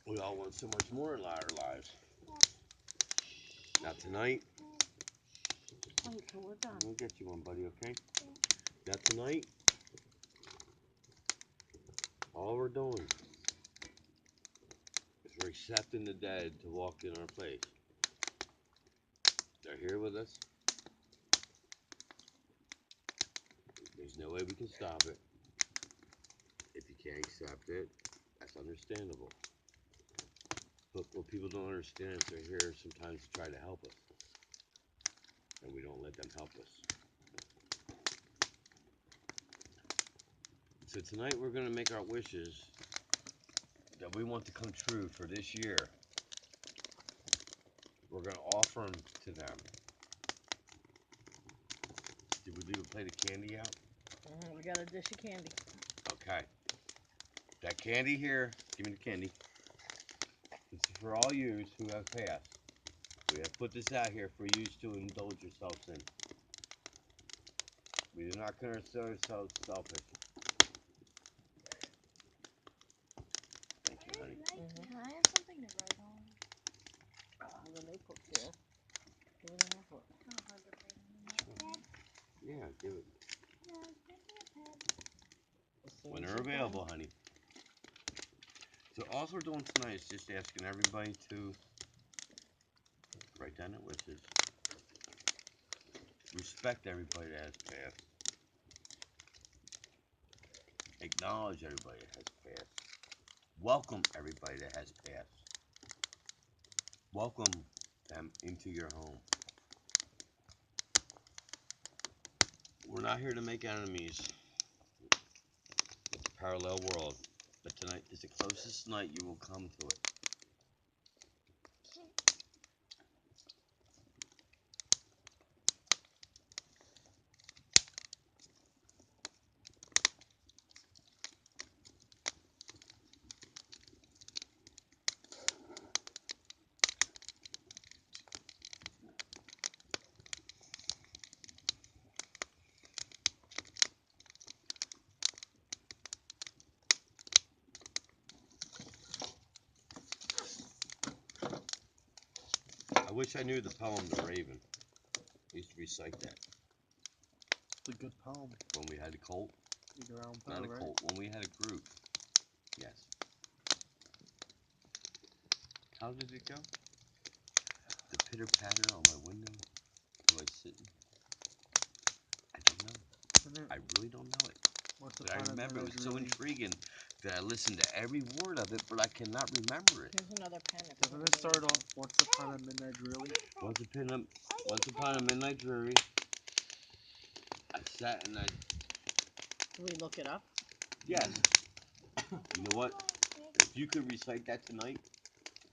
We all want so much more in our lives. Now tonight, Wait till we're done. we'll get you one, buddy, okay? Now tonight, all we're doing is we're accepting the dead to walk in our place. They're here with us. There's no way we can stop it. If you can't accept it, that's understandable. But what people don't understand is they're here sometimes to try to help us. And we don't let them help us. So tonight we're going to make our wishes that we want to come true for this year. We're going to offer them to them. Did we leave a plate of candy out? We got a dish of candy. Okay. That candy here, give me the candy. This is for all yous who have passed. We have put this out here for yous to indulge yourselves in. We do not consider ourselves selfish. Thank you, honey. Can I have something to write on? The notebook here. Give it a notebook. How hard to write on. Yeah, give it. As soon When as they're you can. available, honey. So all we're doing tonight is just asking everybody to write down their wishes. Respect everybody that has passed. Acknowledge everybody that has passed. Welcome everybody that has passed. Welcome them into your home. We're not here to make enemies with the parallel world, but tonight is the closest night you will come to it. I wish I knew the poem The Raven. I used to recite that It's a good poem. when we had a cult. Your own Not a right? cult, when we had a group. Yes. How did it go? The pitter patter on my window. Who I sitting? I don't know. Isn't it? I really don't know it. Once But I upon a remember it was midnight so dream. intriguing that I listened to every word of it, but I cannot remember it. Here's another pen. Doesn't it start off once upon a midnight dreary? Once upon a midnight dreary, I sat and I. Do we look it up? Yes. You know what? If you could recite that tonight,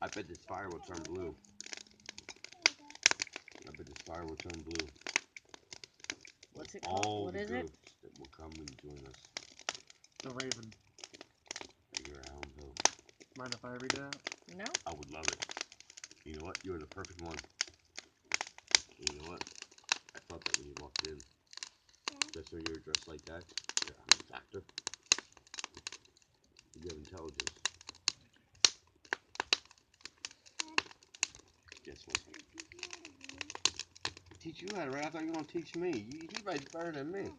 I bet this fire will turn blue. I bet this fire will turn blue. What's it All called? What the is it? ghosts that will come and join us The Raven. at your Houndsville. Mind if I read it out? No? I would love it. You know what? You're the perfect one. You know what? I thought that when you walked in, especially when you're dressed like that, you're a doctor. You have intelligence. Guess what? Teach you how to write. I thought you were gonna teach me. He writes better than me.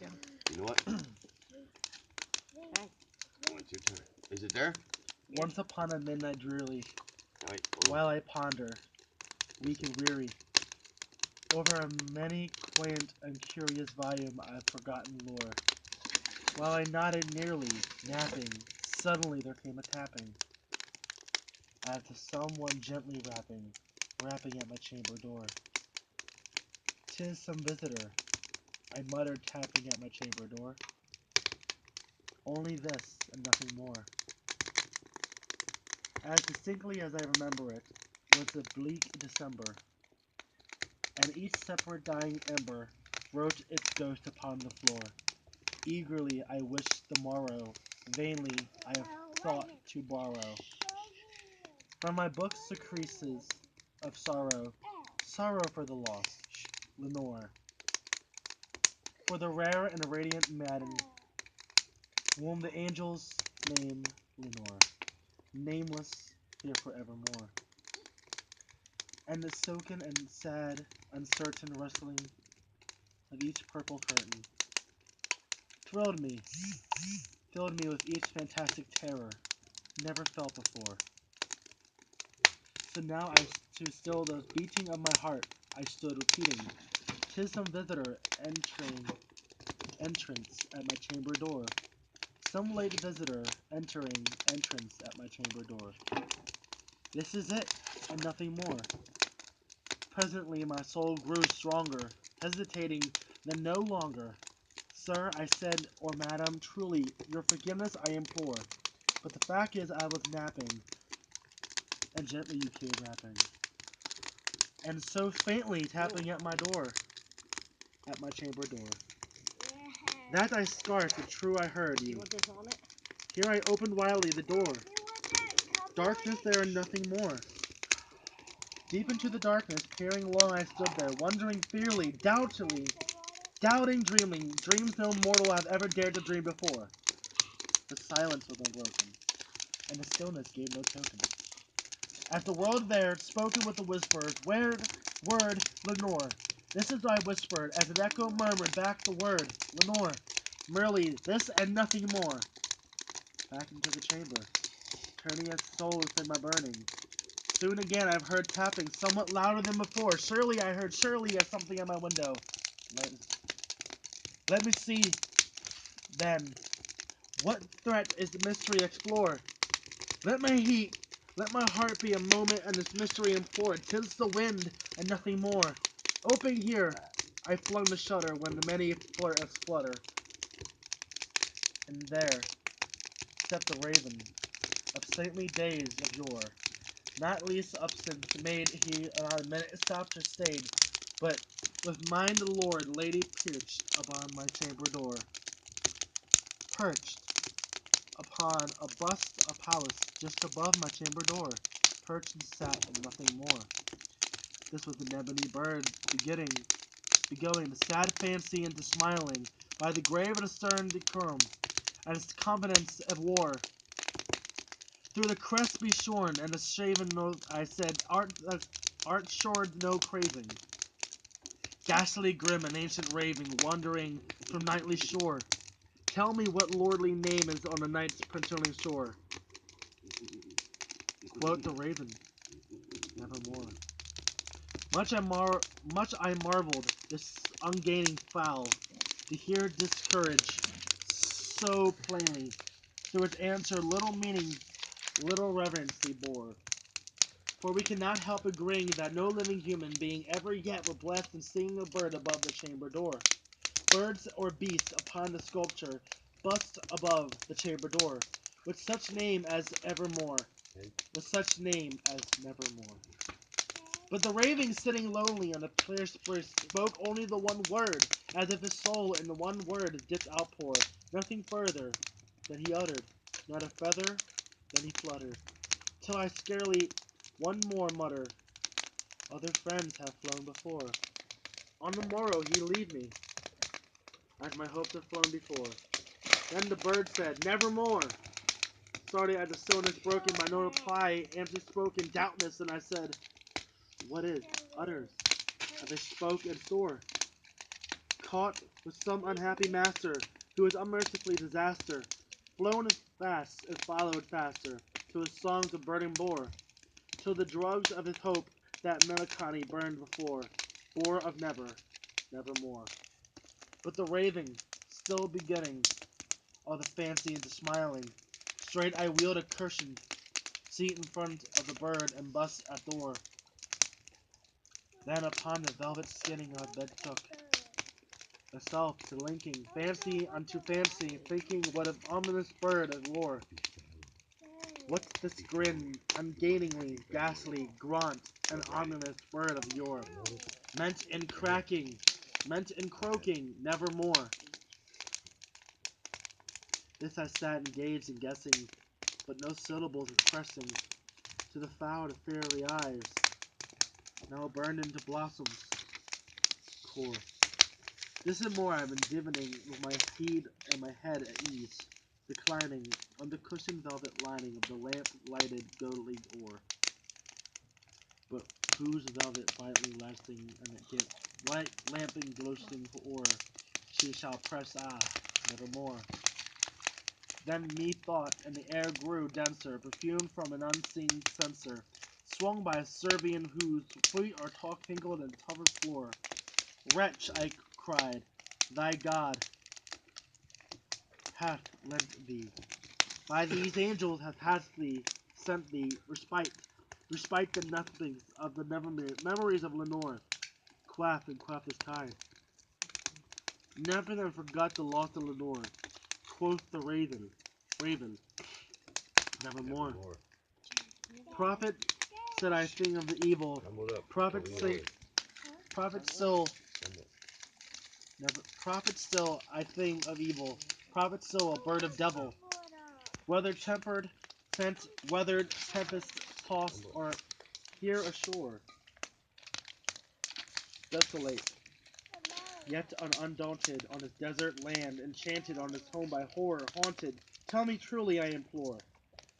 Yeah. You know what? Okay. Oh, it's your turn. Is it there? Yeah. Once upon a midnight dreary, All right. Hold on. while I ponder, weak and weary, over a many quaint and curious volume of forgotten lore. While I nodded nearly, napping, suddenly there came a tapping, as of someone gently rapping at my chamber door. "'Tis some visitor," I muttered, tapping at my chamber door. Only this, and nothing more. As distinctly as I remember it, was the bleak December, and each separate dying ember wrote its ghost upon the floor. Eagerly I wished the morrow, vainly I have thought to borrow from my books the creases of sorrow, sorrow for the lost Lenore, for the rare and radiant maiden whom the angels name Lenore, nameless here forevermore. And the silken and sad, uncertain rustling of each purple curtain thrilled me, filled me with each fantastic terror never felt before. So now to still the beating of my heart, I stood repeating, "'Tis some visitor entrance at my chamber door. Some late visitor entering entrance at my chamber door. This is it, and nothing more." Presently my soul grew stronger, hesitating then no longer. "Sir," I said, "or madam, truly, your forgiveness I implore. But the fact is I was napping," and gently you came rapping, and so faintly tapping at my door, at my chamber door. That I scarce, but true I heard You you. want this on it? Here I opened wildly the door. You want that cup Darkness on it? there and nothing more. Deep into the darkness, peering long I stood there, wondering fearly, doubting, dreaming, dreams no mortal have ever dared to dream before. The silence was unbroken, and the stillness gave no token. As the world there, spoken with a whisper, word, Lenore. This is I whispered, as an echo murmured back the word, Lenore. Merely this and nothing more. Back into the chamber, turning as soul within my burning. Soon again I've heard tapping, somewhat louder than before. Surely I heard, surely as something at my window. Let me see, then. What threat is the mystery explore? Let my heart be a moment and this mystery implore. 'Tis the wind and nothing more. Open here. I flung the shutter when the many flutter. And there stepped the raven of saintly days of yore. Not least absent made he not a minute stopped or stayed, but with mind the Lord lady perched upon my chamber door. Perched upon a bust of Pallas just above my chamber door, perched and sat and nothing more. This was an ebony bird begoing the sad fancy into smiling, by the grave and stern decorum, and its confidence of war. Through the crest be shorn, and the shaven note I said, art shored no craving. Ghastly grim and ancient raving, wandering from nightly shore. Tell me what lordly name is on the night's princeling shore. Quote the raven, nevermore. Much I marveled, this ungaining fowl, to hear discourage so plainly. Through its answer little meaning, little reverence they bore. For we cannot help agreeing that no living human being ever yet were blessed in seeing a bird above the chamber door. Birds or beasts upon the sculpture, bust above the chamber door, with such name as evermore, with such name as nevermore. But the raven sitting lonely on a clear spruce spoke only the one word, as if his soul in the one word did outpour, nothing further than he uttered, not a feather than he fluttered, till I scarcely one more mutter, other friends have flown before. On the morrow he leave me, as my hopes have flown before. Then the bird said, "Nevermore." Sorry at the stillness broken by no reply, answer spoken, doubtless, and I said, "What is?" Utters, as I spoke and soar. Caught with some unhappy master, who is unmercifully disaster, flown as fast as followed faster, to his songs of burden bore, till the drugs of his hope that melancholy burned before, bore of never, nevermore. But the raven, still beginning, all the fancy into smiling, straight I wheeled a cushioned seat in front of the bird and bust at door. Then upon the velvet skinning of bed took myself to linking fancy unto fancy, thinking what an ominous bird of lore. What's this grin, ungainingly, ghastly, gaunt, and ominous bird of yore? Meant in cracking, meant in croaking, nevermore. This I sat and gazed and guessing, but no syllables expressing to the foul fiery eyes, now burned into blossoms, core. This and more I've been divining with my heed and my head at ease. reclining on the cushioned velvet lining of the lamp-lighted gold ore. But whose velvet quietly lasting and it gives white lamping glossing ore she shall press nevermore. Then methought, and the air grew denser, perfumed from an unseen censer, swung by a Servian whose feet are tinkled and tougher floor. Wretch, I cried, thy God hath lent thee. By these angels hath thee sent thee respite the nothings of the memories of Lenore. Quaff and quaff is kind. Never then forgot the loss of Lenore. Quoth the raven, nevermore. Prophet, said I think of the evil. Crumbled up. Prophet What do you say, mean? prophet still, Crumble. never. Prophet still, I think of evil. Prophet still, a bird of devil. Whether tempered, weathered, tempest tossed, or here ashore. Desolate, yet undaunted on his desert land, enchanted on his home by horror, haunted. Tell me truly, I implore.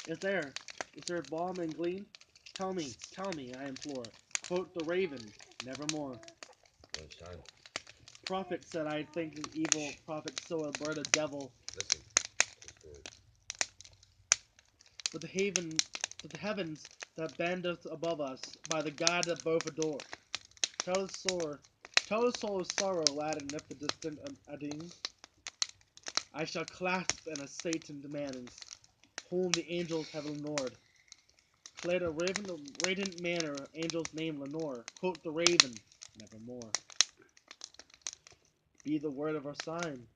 Is there balm and gleam? Tell me, I implore. Quote the raven, nevermore. Lunchtime. Prophet said I think of evil. Prophet so a bird of devil. Listen. But the heavens that bandeth above us, by the God that both adore. Tell the soul of sorrow, lad, and if the distant ading, I shall clasp and as Satan demandings, whom the angels have ignored. Played a radiant manner, angel's name Lenore. Quote the raven, nevermore. Be the word of our sign,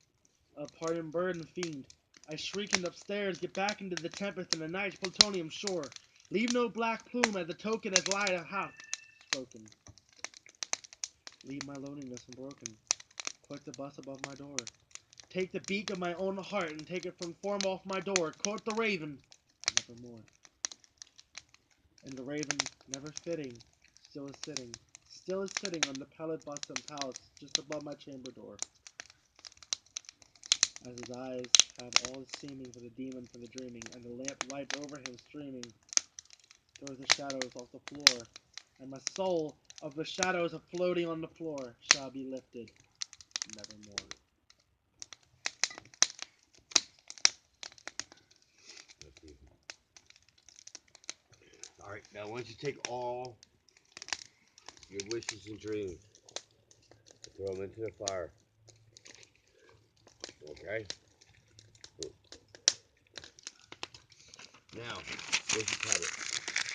a pardon bird and fiend. I shrieking upstairs, get back into the tempest and the night's plutonium shore. Leave no black plume as a token as light hath spoken. Leave my loneliness unbroken. Quit the bus above my door. Take the beak of my own heart and take it from form off my door. Quote the raven, nevermore. And the raven, never fitting, still is sitting on the pallid bust and palace just above my chamber door. As his eyes have all the seeming for the demon from the dreaming, and the lamp light over him streaming through the shadows off the floor, and my soul of the shadows of floating on the floor shall be lifted nevermore. Alright, now once you take all your wishes and dreams, throw them into the fire. Okay? Now, where's your tablet?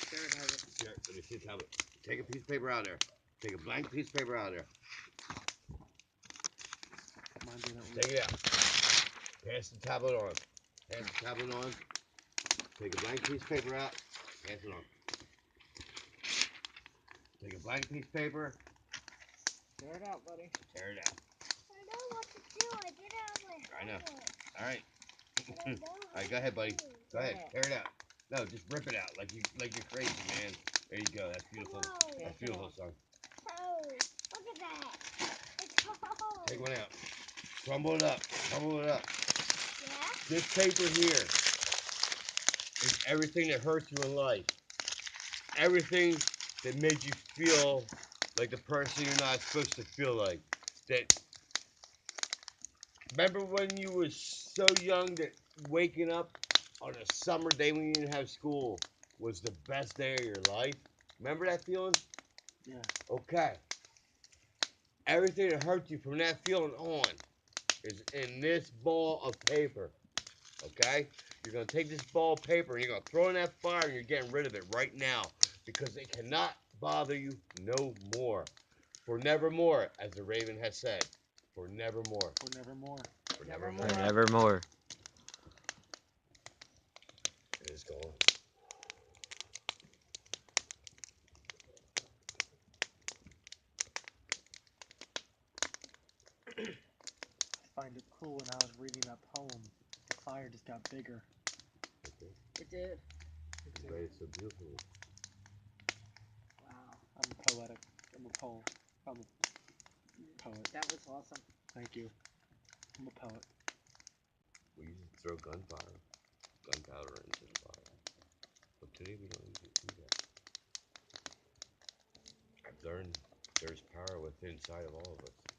Jared has it. Here, let me see the tablet. Take a piece of paper out of there. Take a blank piece of paper out of there. Mine didn't Take it out. Pass the tablet on. Pass the tablet on. Take a blank piece of paper out. Pass it on. Take a blank piece of paper. Tear it out, buddy. Tear it out. I know what to do. I did it on my I know. homework. Alright. But I know Alright, go how ahead, to buddy. do. Go ahead. Tear it out. No, just rip it out like you're crazy, man. There you go. That's beautiful. Whoa. That's beautiful, son. Oh, look at that. It's cold. Take one out. Crumble it up. Crumble it up. Yeah? This paper here is everything that hurts you in life. Everything that made you feel like the person you're not supposed to feel like. That remember when you were so young that waking up on a summer day when you didn't have school was the best day of your life? Remember that feeling? Yeah. Okay. Everything that hurt you from that feeling on is in this ball of paper. Okay? You're going to take this ball of paper and you're going to throw it in that fire and you're getting rid of it right now because it cannot bother you no more. For nevermore, as the raven has said. For nevermore. For nevermore. For Nevermore. nevermore. Nevermore. It is gone. I find it cool when I was reading that poem. The fire just got bigger. Okay. It did. You read it so beautifully. Wow. I'm poetic. I'm a poet. I'm a poet. That was awesome. Thank you. I'm a poet. We use throw gunpowder into the fire. But today we don't usually do that. I've learned there's power within inside of all of us.